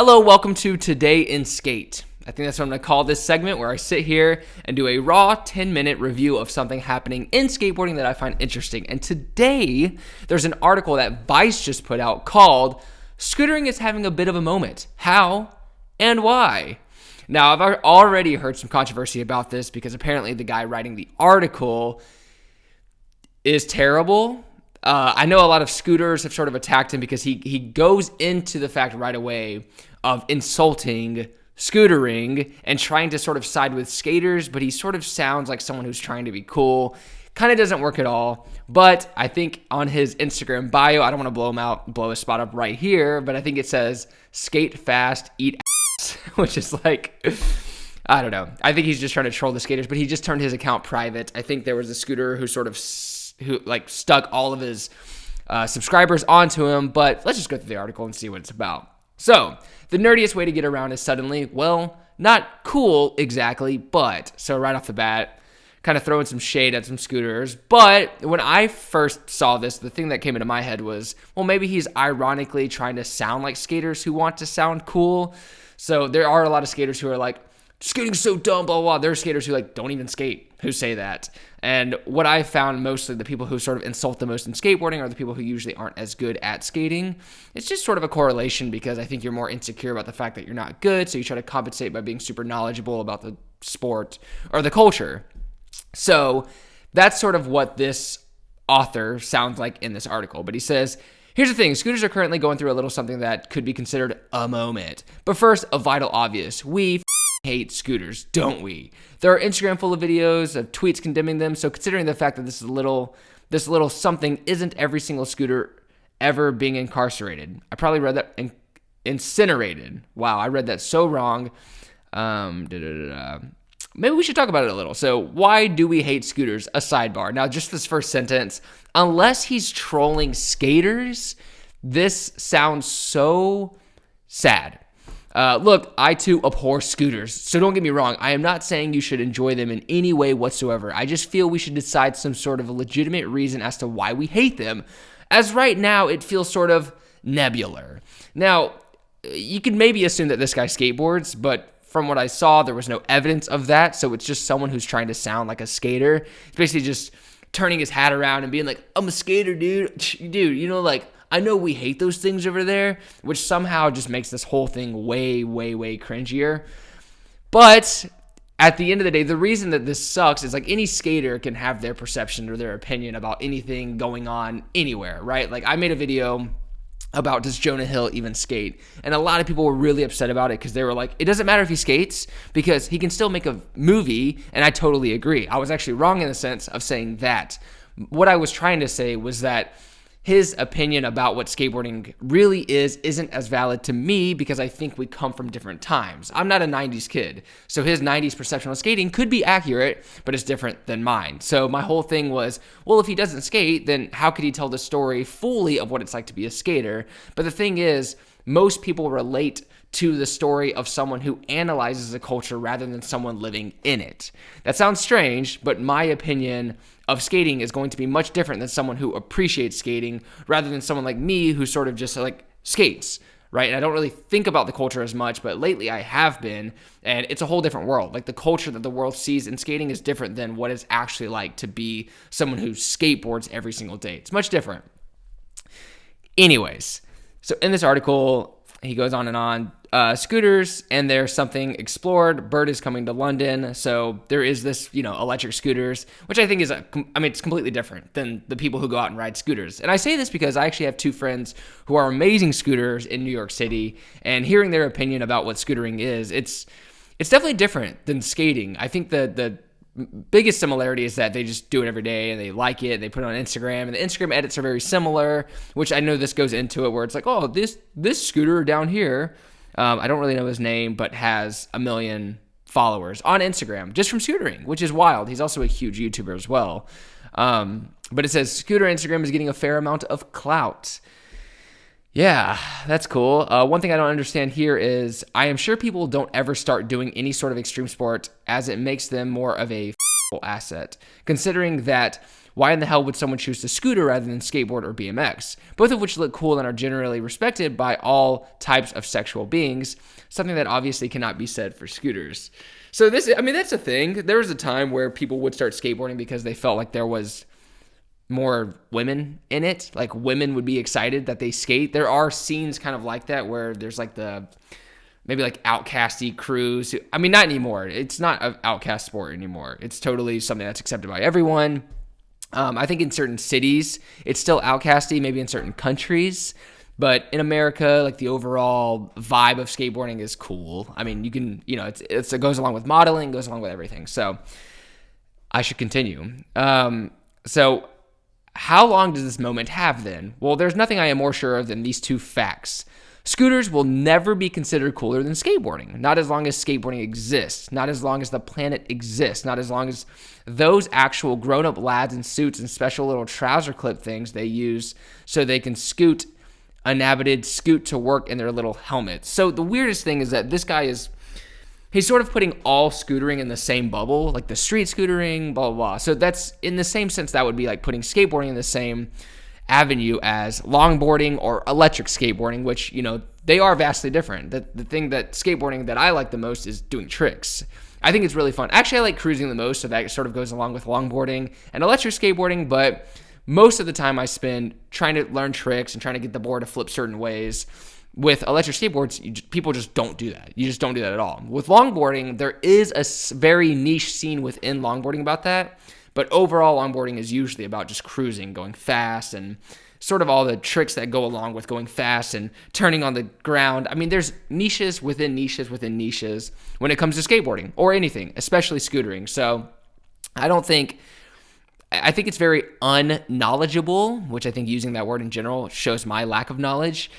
Hello, welcome to Today in Skate. I think that's what I'm going to call this segment, where I sit here and do a raw 10-minute review of something happening in skateboarding that I find interesting. And today, there's an article that Vice just put out called "Scootering is Having a Bit of a Moment. How and Why?" Now, I've already heard some controversy about this because apparently the guy writing the article is terrible. I know a lot of scooters have sort of attacked him because he goes into the fact right away of insulting scootering and trying to sort of side with skaters, but he sort of sounds like someone who's trying to be cool. Kind of doesn't work at all. But I think on his Instagram bio, I don't want to blow his spot up right here, but I think it says skate fast, eat ass, which is like, I don't know. I think he's just trying to troll the skaters, but he just turned his account private. I think there was a scooter who stuck all of his subscribers onto him, but let's just go through the article and see what it's about. So, the nerdiest way to get around is suddenly, well, not cool exactly, but, so right off the bat, kind of throwing some shade at some scooters. But when I first saw this, the thing that came into my head was, well, maybe he's ironically trying to sound like skaters who want to sound cool. So there are a lot of skaters who are like, skating's so dumb, blah, blah, blah. There are skaters who don't even skate, who say that. And what I found, mostly the people who sort of insult the most in skateboarding are the people who usually aren't as good at skating. It's just sort of a correlation because I think you're more insecure about the fact that you're not good, so you try to compensate by being super knowledgeable about the sport or the culture. So that's sort of what this author sounds like in this article. But he says, here's the thing, scooters are currently going through a little something that could be considered a moment. But first, a vital obvious. We hate scooters, don't we? There are Instagram full of videos of tweets condemning them, so considering the fact that this little something isn't every single scooter ever being incarcerated. I probably read that incinerated. Wow, I read that so wrong. Maybe we should talk about it a little. So, why do we hate scooters? A sidebar. Now, just this first sentence, unless he's trolling skaters, this sounds so sad. Look, I too abhor scooters, so don't get me wrong. I am not saying you should enjoy them in any way whatsoever. I just feel we should decide some sort of a legitimate reason as to why we hate them. As right now, it feels sort of nebular. Now, you could maybe assume that this guy skateboards, but from what I saw, there was no evidence of that, so it's just someone who's trying to sound like a skater. He's basically just turning his hat around and being like, I'm a skater, dude. Dude, I know we hate those things over there, which somehow just makes this whole thing way, way, way cringier. But at the end of the day, the reason that this sucks is any skater can have their perception or their opinion about anything going on anywhere, right? I made a video about does Jonah Hill even skate? And a lot of people were really upset about it because they were like, it doesn't matter if he skates because he can still make a movie, and I totally agree. I was actually wrong in the sense of saying that. What I was trying to say was that his opinion about what skateboarding really isn't as valid to me because I think we come from different times. I'm not a 90s kid, so his 90s perception of skating could be accurate, but it's different than mine. So my whole thing was, well, if he doesn't skate, then how could he tell the story fully of what it's like to be a skater? But the thing is, most people relate to the story of someone who analyzes a culture rather than someone living in it. That sounds strange, but my opinion of skating is going to be much different than someone who appreciates skating rather than someone like me who sort of just skates, right? And I don't really think about the culture as much, but lately I have been, and it's a whole different world. The culture that the world sees in skating is different than what it's actually like to be someone who skateboards every single day. It's much different. Anyways, so in this article, he goes on and on. Scooters, and there's something explored. Bird is coming to London, so there is this, electric scooters, which I think is, it's completely different than the people who go out and ride scooters. And I say this because I actually have two friends who are amazing scooters in New York City, and hearing their opinion about what scootering is, it's definitely different than skating. I think the biggest similarity is that they just do it every day and they like it. They put it on Instagram, and the Instagram edits are very similar, which I know this goes into it where it's oh, this scooter down here, I don't really know his name, but has 1 million followers on Instagram just from scootering, which is wild. He's also a huge YouTuber as well. But it says scooter Instagram is getting a fair amount of clout. Yeah, that's cool. One thing I don't understand here is I am sure people don't ever start doing any sort of extreme sport as it makes them more of a asset, considering that Why in the hell would someone choose to scooter rather than skateboard or BMX? Both of which look cool and are generally respected by all types of sexual beings, something that obviously cannot be said for scooters. So that's a thing. There was a time where people would start skateboarding because they felt like there was more women in it. Like women would be excited that they skate. There are scenes kind of like that where there's like maybe like outcasty crews. Not anymore. It's not an outcast sport anymore. It's totally something that's accepted by everyone. I think in certain cities, it's still outcasty, maybe in certain countries. But in America, like the overall vibe of skateboarding is cool. You can, it goes along with modeling, goes along with everything. So I should continue. So how long does this moment have then? Well, there's nothing I am more sure of than these two facts. Scooters will never be considered cooler than skateboarding. Not as long as skateboarding exists. Not as long as the planet exists. Not as long as those actual grown-up lads in suits and special little trouser clip things they use so they can scoot to work in their little helmets. So the weirdest thing is that this guy he's sort of putting all scootering in the same bubble, like the street scootering, blah, blah, blah. So that's, in the same sense, that would be like putting skateboarding in the same avenue as longboarding or electric skateboarding, which, they are vastly different. The thing that skateboarding that I like the most is doing tricks. I think it's really fun. Actually, I like cruising the most, so that sort of goes along with longboarding and electric skateboarding, but most of the time I spend trying to learn tricks and trying to get the board to flip certain ways. With electric skateboards, people just don't do that. You just don't do that at all. With longboarding, there is a very niche scene within longboarding about that. But overall, longboarding is usually about just cruising, going fast, and sort of all the tricks that go along with going fast and turning on the ground. There's niches within niches within niches when it comes to skateboarding or anything, especially scootering. So I think it's very unknowledgeable, which I think using that word in general shows my lack of knowledge,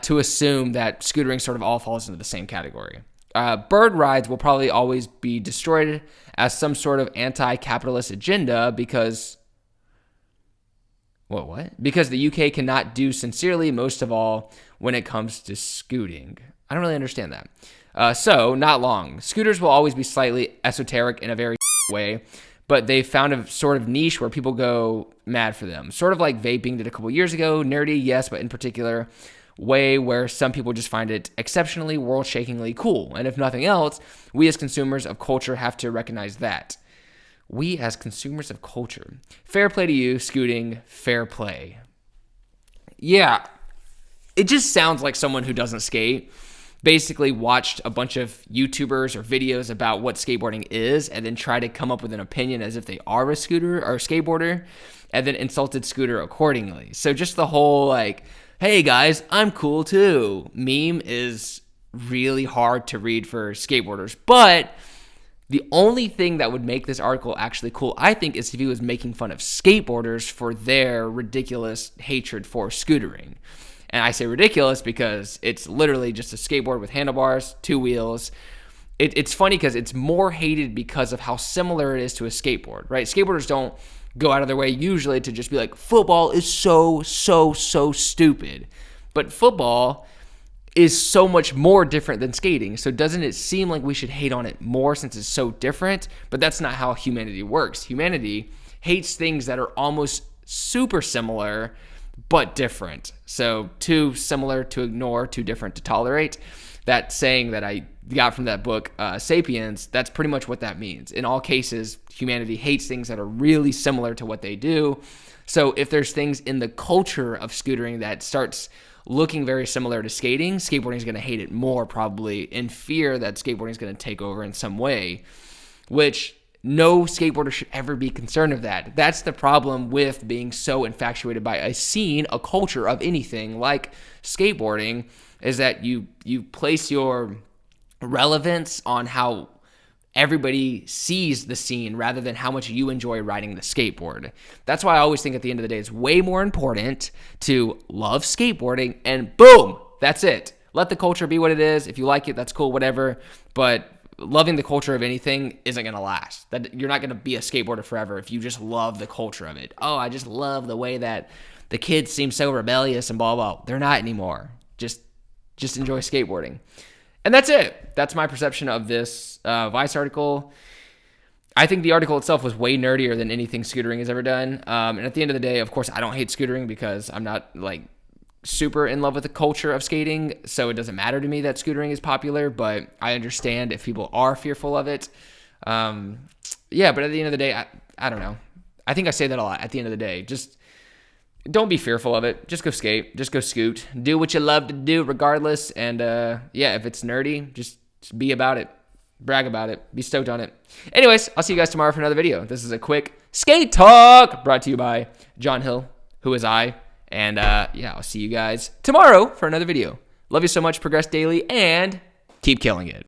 to assume that scootering sort of all falls into the same category. Bird rides will probably always be destroyed as some sort of anti-capitalist agenda because the UK cannot do sincerely, most of all, when it comes to scooting. I don't really understand that. So, not long. Scooters will always be slightly esoteric in a very way, but they found a sort of niche where people go mad for them. Sort of like vaping did a couple years ago. Nerdy, yes, but in particular way where some people just find it exceptionally world-shakingly cool. And if nothing else, we as consumers of culture have to recognize that. We as consumers of culture. Fair play to you, scooting, fair play. Yeah, it just sounds like someone who doesn't skate basically watched a bunch of YouTubers or videos about what skateboarding is and then tried to come up with an opinion as if they are a scooter or a skateboarder and then insulted scooter accordingly. So just the whole like, hey guys, I'm cool too meme is really hard to read for skateboarders. But the only thing that would make this article actually cool, I think, is if he was making fun of skateboarders for their ridiculous hatred for scootering. And I say ridiculous because it's literally just a skateboard with handlebars, two wheels. It's funny because it's more hated because of how similar it is to a skateboard, right? Skateboarders don't go out of their way usually to just be like, football is so stupid. But football is so much more different than skating. So doesn't it seem like we should hate on it more since it's so different? But that's not how humanity works. Humanity hates things that are almost super similar but different. So too similar to ignore, too different to tolerate. That saying that I got from that book, Sapiens, that's pretty much what that means. In all cases, humanity hates things that are really similar to what they do. So if there's things in the culture of scootering that starts looking very similar to skating, skateboarding is going to hate it more probably in fear that skateboarding is going to take over in some way, which no skateboarder should ever be concerned of that. That's the problem with being so infatuated by a scene, a culture of anything like skateboarding, is that you place your relevance on how everybody sees the scene rather than how much you enjoy riding the skateboard. That's why I always think at the end of the day, it's way more important to love skateboarding and boom, that's it. Let the culture be what it is. If you like it, that's cool, whatever. But loving the culture of anything isn't going to last. That you're not going to be a skateboarder forever if you just love the culture of it. Oh, I just love the way that the kids seem so rebellious and blah, blah. They're not anymore. Just enjoy skateboarding. And that's it. That's my perception of this Vice article. I think the article itself was way nerdier than anything scootering has ever done. And at the end of the day, of course, I don't hate scootering because I'm not like super in love with the culture of skating. So it doesn't matter to me that scootering is popular, but I understand if people are fearful of it. Yeah, but at the end of the day, I don't know. I think I say that a lot. At the end of the day, just don't be fearful of it. Just go skate. Just go scoot. Do what you love to do regardless. And yeah, if it's nerdy, just be about it. Brag about it. Be stoked on it. Anyways, I'll see you guys tomorrow for another video. This is a quick skate talk brought to you by John Hill, who is I. And yeah, I'll see you guys tomorrow for another video. Love you so much. Progress daily and keep killing it.